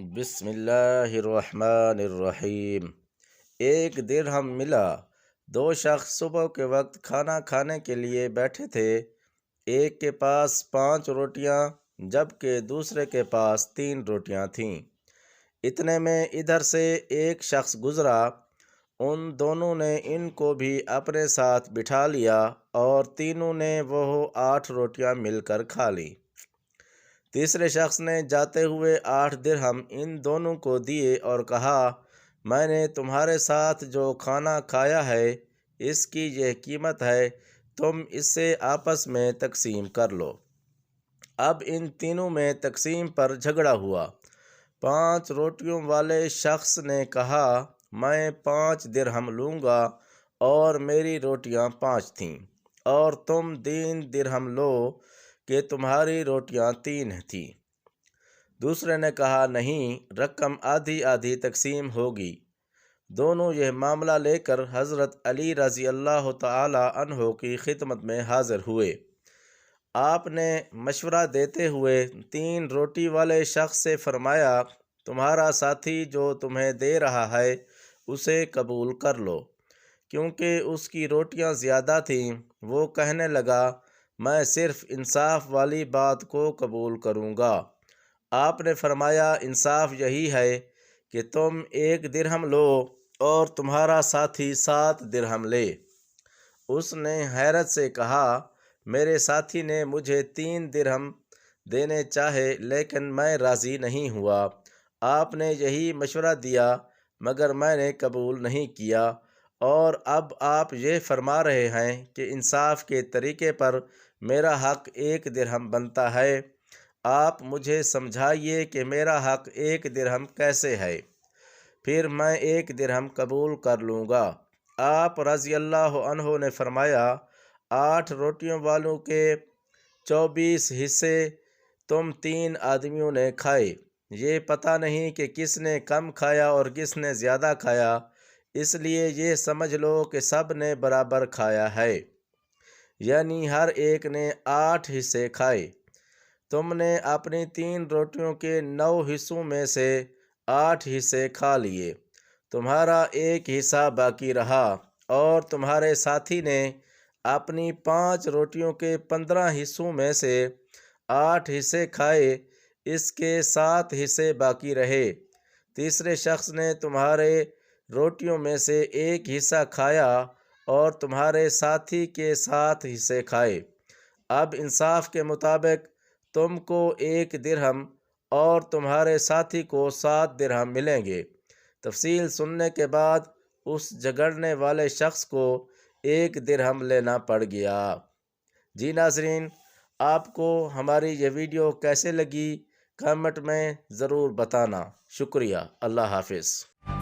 بسم اللہ الرحمن الرحیم۔ ایک درہم ملا۔ دو شخص صبح کے وقت کھانا کھانے کے لیے بیٹھے تھے۔ ایک کے پاس 5 روٹیاں جبکہ دوسرے کے پاس 3 روٹیاں تھیں۔ اتنے میں ادھر سے ایک شخص گزرا۔ ان دونوں نے ان کو بھی اپنے ساتھ بٹھا لیا اور تینوں نے وہ 8 روٹیاں مل کر کھا لیں۔ تیسرے شخص نے جاتے ہوئے 8 درہم ان دونوں کو دیے اور کہا، میں نے تمہارے ساتھ جو کھانا کھایا ہے اس کی یہ قیمت ہے، تم اس سے آپس میں تقسیم کر لو۔ اب ان تینوں میں تقسیم پر جھگڑا ہوا۔ 5 روٹیوں والے شخص نے کہا، میں 5 درہم لوں گا اور میری روٹیاں 5 تھیں، اور تم 3 درہم لو کہ تمہاری روٹیاں 3 تھیں۔ دوسرے نے کہا، نہیں، رقم آدھی آدھی تقسیم ہوگی۔ دونوں یہ معاملہ لے کر حضرت علی رضی اللہ تعالی عنہ کی خدمت میں حاضر ہوئے۔ آپ نے مشورہ دیتے ہوئے 3 روٹی والے شخص سے فرمایا، تمہارا ساتھی جو تمہیں دے رہا ہے اسے قبول کر لو، کیونکہ اس کی روٹیاں زیادہ تھیں۔ وہ کہنے لگا، میں صرف انصاف والی بات کو قبول کروں گا۔ آپ نے فرمایا، انصاف یہی ہے کہ تم 1 درہم لو اور تمہارا ساتھی 7 درہم لے۔ اس نے حیرت سے کہا، میرے ساتھی نے مجھے 3 درہم دینے چاہے لیکن میں راضی نہیں ہوا۔ آپ نے یہی مشورہ دیا مگر میں نے قبول نہیں کیا، اور اب آپ یہ فرما رہے ہیں کہ انصاف کے طریقے پر میرا حق 1 درہم بنتا ہے۔ آپ مجھے سمجھائیے کہ میرا حق 1 درہم کیسے ہے، پھر میں 1 درہم قبول کر لوں گا۔ آپ رضی اللہ عنہ نے فرمایا، 8 روٹیوں والوں کے 24 حصے تم 3 آدمیوں نے کھائے۔ یہ پتہ نہیں کہ کس نے کم کھایا اور کس نے زیادہ کھایا، اس لیے یہ سمجھ لو کہ سب نے برابر کھایا ہے، یعنی ہر ایک نے 8 حصے کھائے۔ تم نے اپنی 3 روٹیوں کے 9 حصوں میں سے 8 حصے کھا لیے، تمہارا 1 حصہ باقی رہا، اور تمہارے ساتھی نے اپنی 5 روٹیوں کے 15 حصوں میں سے 8 حصے کھائے، اس کے 7 حصے باقی رہے۔ تیسرے شخص نے تمہارے روٹیوں میں سے 1 حصہ کھایا اور تمہارے ساتھی کے 7 حصے کھائے۔ اب انصاف کے مطابق تم کو 1 درہم اور تمہارے ساتھی کو 7 درہم ملیں گے۔ تفصیل سننے کے بعد اس جھگڑنے والے شخص کو 1 درہم لینا پڑ گیا۔ جی ناظرین، آپ کو ہماری یہ ویڈیو کیسے لگی کمنٹ میں ضرور بتانا۔ شکریہ۔ اللہ حافظ۔